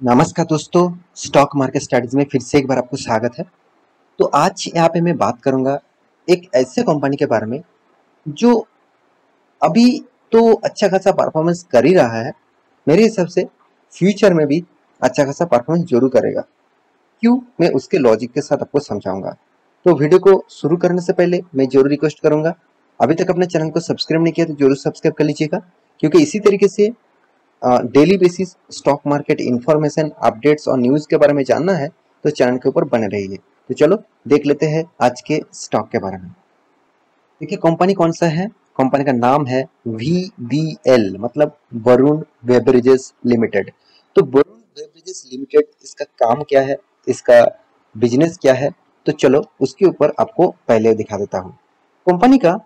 नमस्कार दोस्तों, stock market strategy में फिर से एक बार आपको स्वागत है। तो आज यहाँ पे मैं बात करूँगा एक ऐसे कंपनी के बारे में जो अभी तो अच्छा खासा परफॉर्मेंस कर ही रहा है। मेरे हिसाब से फ्यूचर में भी अच्छा खासा परफॉर्मेंस जरूर करेगा। क्यों, मैं उसके लॉजिक के साथ आपको समझाऊंगा। तो वीडियो को शुरू करने से पहले मैं जरूर रिक्वेस्ट करूंगा, अभी तक अपने चैनल को सब्सक्राइब नहीं किया तो जरूर सब्सक्राइब कर लीजिएगा, क्योंकि इसी तरीके से daily basis stock market information updates और न्यूज़ के बारे में जानना है तो चैनल के ऊपर बने रहिए। तो चलो देख लेते हैं आज के स्टॉक के बारे में। देखिए कंपनी कौन सा है। कंपनी का नाम है VBL, मतलब वरुण बेवरेजेस लिमिटेड। तो वरुण बेवरेजेस लिमिटेड, इसका काम क्या है, इसका बिजनेस क्या है, तो चलो उसके ऊपर आपको पहले दिखा देता हूँ। कंपनी का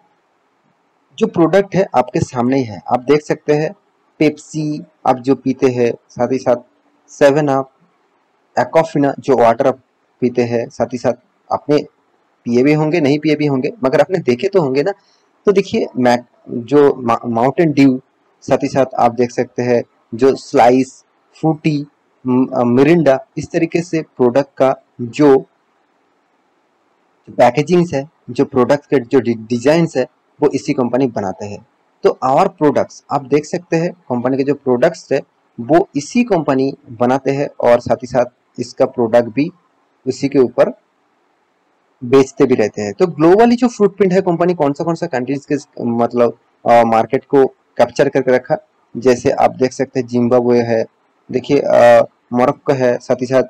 जो प्रोडक्ट है आपके सामने ही है, आप देख सकते हैं। पेप्सी आप जो पीते हैं, साथ ही साथ सेवन अप, एक्वाफिना जो वाटर आप पीते हैं, साथ ही साथ आपने पिए भी होंगे, नहीं पिए भी होंगे, मगर आपने देखे तो होंगे ना। तो देखिए मैक जो माउंटेन ड्यू, साथ ही साथ आप देख सकते हैं जो स्लाइस, फ्रूटी, मिरिंडा, इस तरीके से प्रोडक्ट का जो पैकेजिंग्स है, जो प्रोडक्ट के जो डिजाइन्स है, वो इसी कंपनी बनाते हैं। तो आवर प्रोडक्ट्स आप देख सकते हैं, कंपनी के जो प्रोडक्ट्स है वो इसी कंपनी बनाते हैं, और साथ ही साथ इसका प्रोडक्ट भी उसी के ऊपर बेचते भी रहते हैं। तो ग्लोबली जो फुटप्रिंट है कंपनी कौन सा कंट्रीज के मतलब मार्केट को कैप्चर करके रखा, जैसे आप देख सकते हैं जिम्बाब्वे है, देखिए मोरक्को है, साथ ही साथ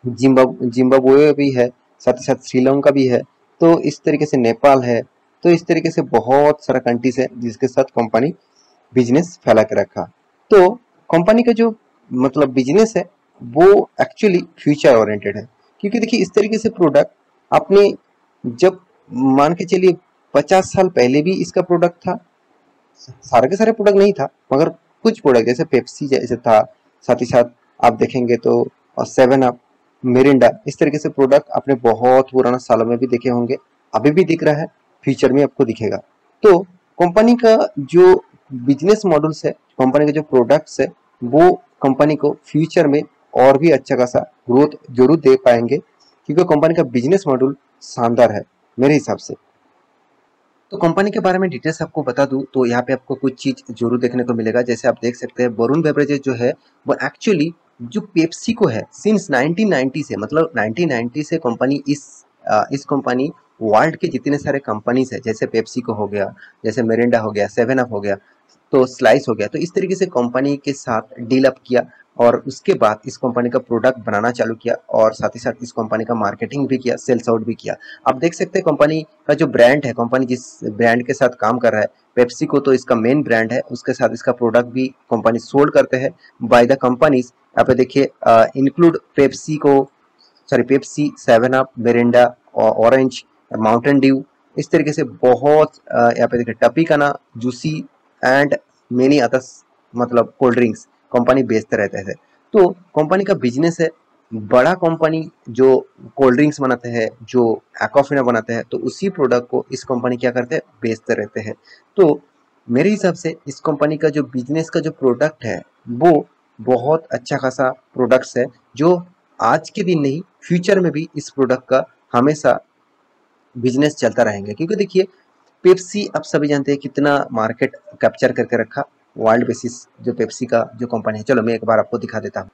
जिम्बाब्वे भी है, साथ ही साथ श्रीलंका भी है, तो इस तरीके से नेपाल है। तो इस तरीके से बहुत सारा कंट्रीज है जिसके साथ कंपनी बिजनेस फैला के रखा। तो कंपनी का जो मतलब बिजनेस है वो एक्चुअली फ्यूचर ओरिएंटेड है, क्योंकि देखिए इस तरीके से प्रोडक्ट आपने जब मान के चलिए 50 साल पहले भी इसका प्रोडक्ट था। सारे के सारे प्रोडक्ट नहीं था, मगर कुछ प्रोडक्ट जैसे पेप्सी जैसे था, साथ ही साथ आप देखेंगे तो सेवन अप, मिरिंडा, इस तरीके से प्रोडक्ट आपने बहुत पुराना सालों में भी देखे होंगे, अभी भी दिख रहा है, फ्यूचर में आपको दिखेगा। तो कंपनी का जो बिजनेस मॉडल्स है, कंपनी के जो प्रोडक्ट्स है, वो कंपनी को फ्यूचर में और भी अच्छा खासा ग्रोथ जरूर दे पाएंगे, क्योंकि कंपनी का बिजनेस मॉडल शानदार है मेरे हिसाब से। तो कंपनी के बारे में डिटेल्स आपको बता दूं तो यहाँ पे आपको कुछ चीज जरूर देखने को मिलेगा। जैसे आप देख सकते हैं वरुण बेवरेजेस जो है वो एक्चुअली जो पेप्सी को है सिंस 1990 से, मतलब 1990 से कंपनी इस कंपनी वर्ल्ड के जितने सारे कंपनीज है, जैसे पेप्सी को हो गया, जैसे मेरिंडा हो गया, सेवन अप हो गया, तो स्लाइस हो गया, तो इस तरीके से कंपनी के साथ डील अप किया, और उसके बाद इस कंपनी का प्रोडक्ट बनाना चालू किया, और साथ ही साथ इस कंपनी का मार्केटिंग भी किया, सेल्स आउट भी किया। आप देख सकते हैं कंपनी का जो ब्रांड है, कंपनी जिस ब्रांड के साथ काम कर रहा है, पेप्सी को तो इसका मेन ब्रांड है, उसके साथ इसका प्रोडक्ट भी कंपनी सोल्ड करते हैं बाय द कंपनीज। यहाँ पे देखिए इंक्लूड पेप्सी को, sorry Pepsi, seven up, Mirinda, orange, Mountain Dew, इस तरीके से बहुत यहाँ पे देखिए टपिकाना, जूसी एंड मेनी अदर्स, मतलब कोल्ड ड्रिंक्स कंपनी बेचते रहते हैं। तो कंपनी का बिजनेस है, बड़ा कंपनी जो कोल्ड ड्रिंक्स बनाते हैं, जो एक्वाफिना बनाते हैं, तो उसी प्रोडक्ट को इस कंपनी क्या करते हैं, बेचते रहते हैं। तो मेरे हिसाब से इस कंपनी का जो बिजनेस का जो प्रोडक्ट है वो बहुत अच्छा खासा प्रोडक्ट्स है, जो आज के दिन नहीं फ्यूचर में भी इस प्रोडक्ट का हमेशा बिजनेस चलता रहेंगे। क्योंकि देखिए पेप्सी आप सभी जानते हैं कितना मार्केट कैप्चर करके रखा वर्ल्ड बेसिस, जो पेप्सी का जो कंपनी है। चलो मैं एक बार आपको दिखा देता हूँ।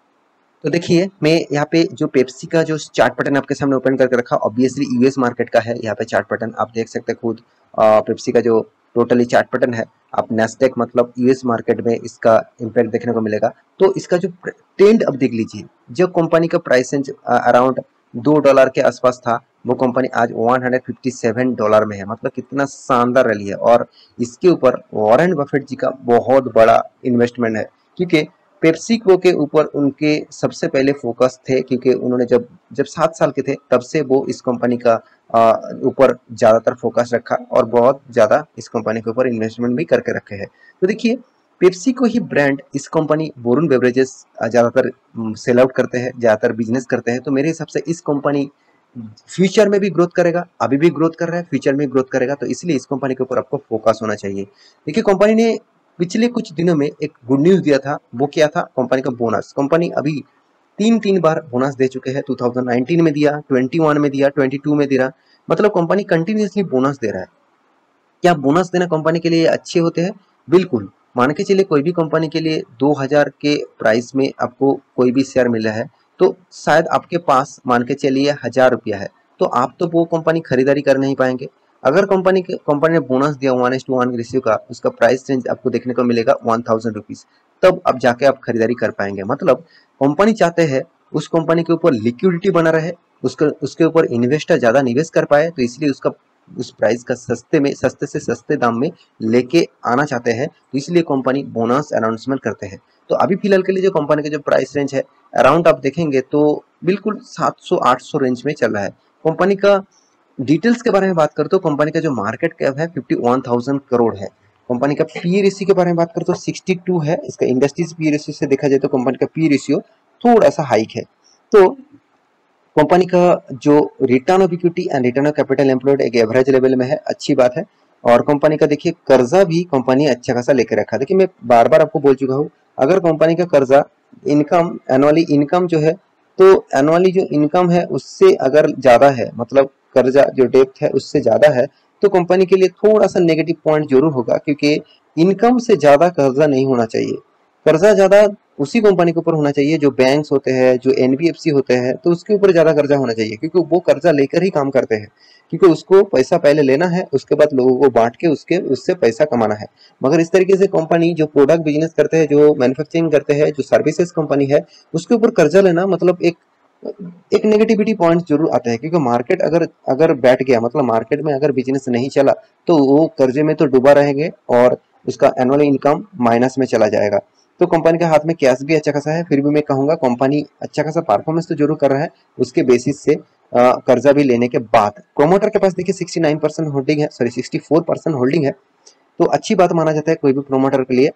तो देखिए मैं यहाँ पे जो पेप्सी का जो चार्ट पैटर्न आपके सामने ओपन करके रखा, ऑब्वियसली यूएस मार्केट का है। यहाँ पे चार्ट पैटर्न आप देख सकते हैं खुद, पेप्सी का जो टोटली चार्ट पैटर्न है, आप नेस्डेक मतलब यूएस मार्केट में इसका इम्पैक्ट देखने को मिलेगा। तो इसका जो ट्रेंड अब देख लीजिए, जो कंपनी का प्राइस रेंज अराउंड $2 के आसपास था, वो कंपनी आज $157 में है, मतलब कितना शानदार रैली है। और इसके ऊपर वॉरेन बफेट जी का बहुत बड़ा इन्वेस्टमेंट है, क्योंकि पेप्सिको के ऊपर उनके सबसे पहले फोकस थे, क्योंकि उन्होंने जब जब 7 साल के थे तब से वो इस कंपनी का ऊपर ज़्यादातर फोकस रखा, और बहुत ज़्यादा इस कंपनी के ऊपर इन्वेस्टमेंट भी करके रखे हैं। तो देखिए पेप्सिको ही ब्रांड इस कंपनी वरुण बेवरेजेस ज़्यादातर सेल आउट करते हैं, ज़्यादातर बिजनेस करते हैं। तो मेरे हिसाब से इस कंपनी फ्यूचर में भी ग्रोथ करेगा, अभी भी ग्रोथ कर रहा है, फ्यूचर में ग्रोथ करेगा, तो इसलिए इस कंपनी के ऊपर आपको फोकस होना चाहिए। देखिए कंपनी ने पिछले कुछ दिनों में एक गुड न्यूज दिया था, वो क्या था, कंपनी का बोनस। कंपनी अभी तीन बार बोनस दे चुके हैं, 2019 में दिया, 21 में दिया, 22 में दिया। मतलब कंपनी कंटिन्यूसली बोनस दे रहा है। क्या बोनस देना कंपनी के लिए अच्छे होते हैं? बिल्कुल। मान के चलिए कोई भी कंपनी के लिए 2000 के प्राइस में आपको कोई भी शेयर मिला है, तो शायद आपके पास मान के चलिए 1000 रुपया है, तो आप तो वो कंपनी खरीदारी कर नहीं पाएंगे। अगर कंपनी ने बोनस दिया 1:1 रेशियो का, उसका प्राइस रेंज आपको देखने को मिलेगा 1000 रुपीज, तब अब जाके आप खरीदारी कर पाएंगे। मतलब कंपनी चाहते हैं उस कंपनी के ऊपर लिक्विडिटी बना रहे, उसके ऊपर इन्वेस्टर ज्यादा निवेश कर पाए, तो इसलिए उसका उस प्राइस का सस्ते से सस्ते दाम में लेके आना चाहते हैं, तो इसलिए कंपनी बोनस अनाउंसमेंट करते हैं। तो अभी फिलहाल के लिए जो कंपनी का जो प्राइस रेंज है, अराउंड आप देखेंगे तो बिल्कुल 700-800 रेंज में चल रहा है। कंपनी का डिटेल्स के बारे में बात करते तो कंपनी का जो मार्केट कैप है 51,000 करोड़ है। कंपनी का पी रेशियो के बारे में बात करते तो 62 है। इसका इंडस्ट्रीज पी रेशियो से देखा जाए तो कंपनी का पी रेशियो थोड़ा सा हाइक है। तो कंपनी का जो return of equity and return of capital employed एक एवरेज लेवल में है, अच्छी बात है। और कंपनी का देखिए कर्जा भी कंपनी अच्छा खासा लेकर रखा है। देखिए मैं बार बार आपको बोल चुका हूँ, अगर कंपनी का कर्जा इनकम एनुअली इनकम जो है, तो एनुअली जो इनकम है उससे अगर ज्यादा है, मतलब कर्जा जो डेप्थ है उससे ज्यादा है, तो कंपनी के लिए थोड़ा सा नेगेटिव पॉइंट जरूर होगा, क्योंकि इनकम से ज्यादा कर्जा नहीं होना चाहिए। कर्जा ज्यादा उसी कंपनी के ऊपर होना चाहिए जो बैंक्स होते हैं, जो एनबीएफसी होते हैं, तो उसके ऊपर ज्यादा कर्जा होना चाहिए, क्योंकि वो कर्जा लेकर ही काम करते हैं। क्योंकि उसको पैसा पहले लेना है, उसके बाद लोगों को बांट के उससे पैसा कमाना है। मगर इस तरीके से कंपनी जो प्रोडक्ट बिजनेस करते हैं, जो मैन्युफैक्चरिंग करते हैं, जो सर्विसेज कंपनी है, उसके ऊपर कर्जा लेना मतलब एक नेगेटिविटी पॉइंट जरूर आता है। क्योंकि मार्केट अगर अगर बैठ गया, मतलब मार्केट में अगर बिजनेस नहीं चला, तो वो कर्जे में तो डूबा रहेंगे और उसका एनुअल इनकम माइनस में चला जाएगा। तो कंपनी के हाथ में कैश भी अच्छा खासा है, फिर भी मैं कहूंगा कंपनी अच्छा खासा परफॉर्मेंस तो जरूर कर रहा है उसके बेसिस से। कर्जा भी लेने के बाद प्रोमोटर के पास देखिए 69% होल्डिंग है, सॉरी 64% होल्डिंग है, तो अच्छी बात माना जाता है कोई भी प्रोमोटर के लिए।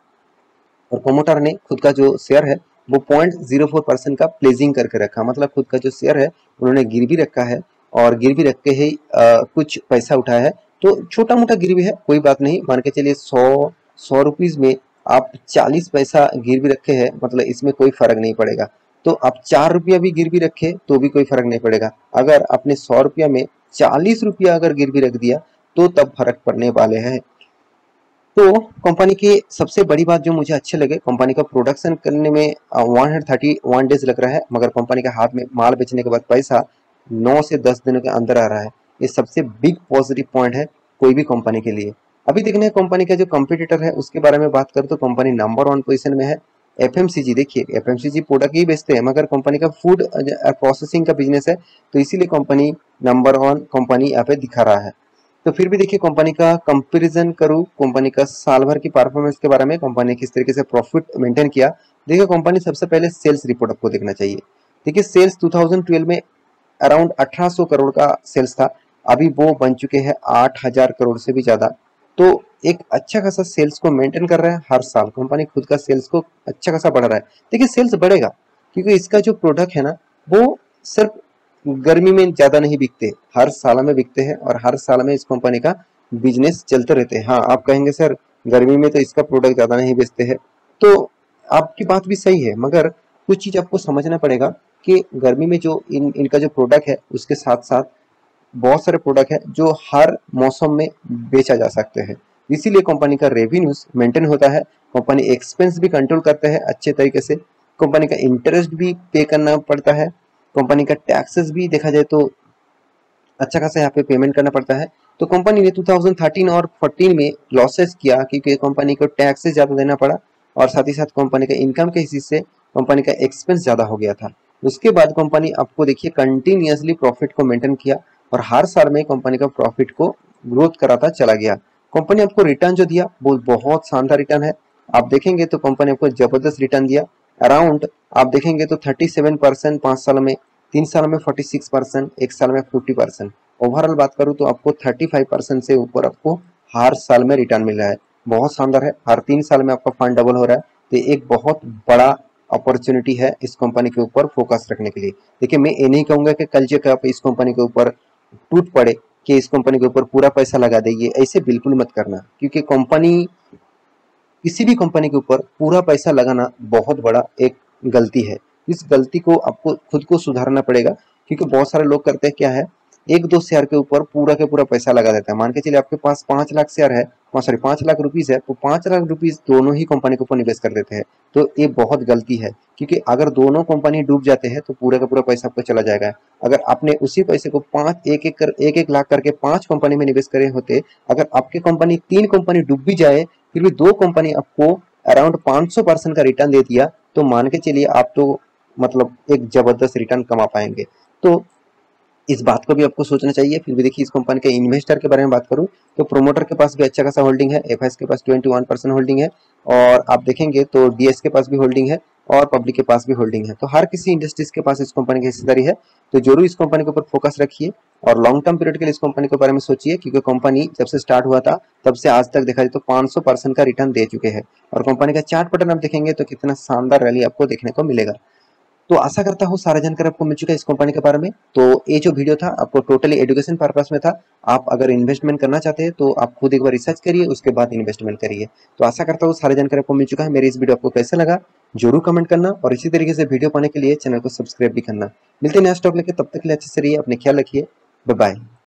और प्रोमोटर ने खुद का जो शेयर है वो 0.04% का प्लेजिंग करके रखा, मतलब खुद का जो शेयर है उन्होंने गिरवी रखा है, और गिरवी रख के ही कुछ पैसा उठाया है। तो छोटा मोटा गिरवी है, कोई बात नहीं, मान के चलिए 100 रुपीज में आप 40 पैसा गिरवी रखे हैं, मतलब इसमें कोई फर्क नहीं पड़ेगा। तो आप 4 रुपया भी गिरवी रखे तो भी कोई फर्क नहीं पड़ेगा। अगर आपने 100 रुपया में 40 रुपया अगर गिरवी रख दिया, तो तब फर्क पड़ने वाले हैं। तो कंपनी की सबसे बड़ी बात जो मुझे अच्छे लगे, कंपनी का प्रोडक्शन करने में 131 डेज लग रहा है, मगर कंपनी के हाथ में माल बेचने के बाद पैसा 9 से 10 दिनों के अंदर आ रहा है। ये सबसे बिग पॉजिटिव पॉइंट है कोई भी कंपनी के लिए। अभी देखने कंपनी का जो कंपटीटर है उसके बारे में बात करें तो कंपनी नंबर 1 पोजीशन में है। एफएमसीजी, देखिए एफएमसीजी प्रोडक्ट ही बेचते हैं, मगर कंपनी का फूड प्रोसेसिंग का बिजनेस है, तो इसीलिए कंपनी नंबर 1 कंपनी यहाँ पे दिखा रहा है। तो फिर भी देखिए कंपनी का कंपैरिजन करूं, कंपनी का साल भर की परफॉर्मेंस के बारे में, कंपनी किस तरीके से प्रॉफिट मेंटेन किया। देखिए कंपनी सबसे पहले सेल्स रिपोर्ट आपको देखना चाहिए। देखिए सेल्स 2012 में अराउंड 1800 करोड़ का सेल्स था, अभी वो बन चुके हैं 8000 करोड़ से भी ज्यादा। तो एक अच्छा खासा सेल्स को मेंटेन कर रहा है, हर साल कंपनी खुद का सेल्स को अच्छा खासा बढ़ा रहा है। देखिए सेल्स बढ़ेगा क्योंकि इसका जो प्रोडक्ट है ना, वो सिर्फ गर्मी में ज्यादा नहीं बिकते, हर साल में बिकते हैं, और हर साल में इस कंपनी का बिजनेस चलते रहते हैं। हाँ, आप कहेंगे सर गर्मी में तो इसका प्रोडक्ट ज्यादा नहीं बेचते हैं, तो आपकी बात भी सही है, मगर कुछ चीज आपको समझना पड़ेगा कि गर्मी में जो इनका जो प्रोडक्ट है उसके साथ साथ बहुत सारे प्रोडक्ट है जो हर मौसम में बेचा जा सकते हैं, इसीलिए कंपनी का रेवेन्यूज मेंटेन होता है। कंपनी एक्सपेंस भी कंट्रोल करते हैं अच्छे तरीके से, कंपनी का इंटरेस्ट भी पे करना पड़ता है, कंपनी का टैक्सेस भी देखा जाए तो अच्छा खासा यहाँ पे पेमेंट करना पड़ता है। तो कंपनी ने 2013 और 14 में लॉसेस किया क्योंकि कंपनी को टैक्सेस ज्यादा देना पड़ा, और साथ ही साथ कंपनी का इनकम के हिस्से से कंपनी का एक्सपेंस ज्यादा हो गया था। उसके बाद कंपनी आपको देखिए कंटिन्यूअसली प्रॉफिट को मेंटेन किया, और हर साल में कंपनी का प्रॉफिट को ग्रोथ कराता चला गया। कंपनी आपको रिटर्न जो दिया वो बहुत शानदार रिटर्न है। आप देखेंगे तो कंपनी आपको जबरदस्त रिटर्न दिया, अराउंड आप देखेंगे तो 37% 5 साल में, 3 साल में 46%, एक साल में 50%। ओवरऑल बात करूं तो आपको 35% से ऊपर आपको हर साल में रिटर्न मिल रहा है, बहुत शानदार है। हर 3 साल में आपका फंड डबल हो रहा है, तो एक बहुत बड़ा अपॉर्चुनिटी है इस कंपनी के ऊपर फोकस रखने के लिए। देखिए मैं ये नहीं कहूंगा कि कल जो आप इस कंपनी के ऊपर टूट पड़े कि इस कंपनी के ऊपर पूरा पैसा लगा देंगे, ऐसे बिल्कुल मत करना, क्योंकि कंपनी किसी भी कंपनी के ऊपर पूरा पैसा लगाना बहुत बड़ा एक गलती है। इस गलती को आपको खुद को सुधारना पड़ेगा, क्योंकि बहुत सारे लोग करते हैं क्या है, एक दो शेयर के ऊपर पूरा के पूरा पैसा लगा देता है। मान के चलिए आपके पास 5 लाख शेयर है, सॉरी 5 लाख रुपीज है, तो 5 लाख रुपीज दोनों ही कंपनी के ऊपर निवेश कर देते हैं। तो ये बहुत गलती है, क्योंकि अगर दोनों कंपनी डूब जाते हैं तो पूरा का पूरा पैसा आपको चला जाएगा। अगर आपने उसी पैसे को एक एक लाख करके 5 कंपनी में निवेश करे होते, अगर आपके कंपनी 3 कंपनी डूब भी जाए फिर भी 2 कंपनी आपको अराउंड 500% का रिटर्न दे दिया, तो मान के चलिए आप तो मतलब एक जबरदस्त रिटर्न कमा पाएंगे। तो इस बात को भी आपको सोचना चाहिए। फिर भी देखिए, इस कंपनी के इन्वेस्टर के बारे में बात करूं तो प्रोमोटर के पास भी अच्छा खासा होल्डिंग है, एफएस के पास 21% होल्डिंग है, और आप देखेंगे तो डीएस के पास भी होल्डिंग है और पब्लिक के पास भी होल्डिंग है। तो हर किसी इंडस्ट्रीज के पास इस कंपनी की हिस्सेदारी है। तो जरूर इस कंपनी के ऊपर फोकस रखिए और लॉन्ग टर्म पीरियड के लिए इस कंपनी के बारे में सोचिए, क्योंकि कंपनी जब से स्टार्ट हुआ था तब से आज तक देखा जाए तो 500% का रिटर्न दे चुके हैं। और कंपनी का चार्ट पैटर्न आप देखेंगे तो कितना शानदार रैली आपको देखने को मिलेगा। तो आशा करता हूँ सारा जानकारी आपको मिल चुका है इस कंपनी के बारे में। तो ये जो वीडियो था आपको टोटली एजुकेशन पर्पस में था। आप अगर इन्वेस्टमेंट करना चाहते हैं तो आप खुद एक बार रिसर्च करिए, उसके बाद इन्वेस्टमेंट करिए। तो आशा करता हूँ सारी जानकारी आपको मिल चुका है। मेरी इस वीडियो आपको कैसा लगा जरूर कमेंट करना, और इसी तरीके से वीडियो पाने के लिए चैनल को सब्सक्राइब भी करना। मिलते हैं नेक्स्ट टॉपिक लेके, तब तक के लिए अच्छे से रहिए, अपने ख्याल रखिए, बाय बाय।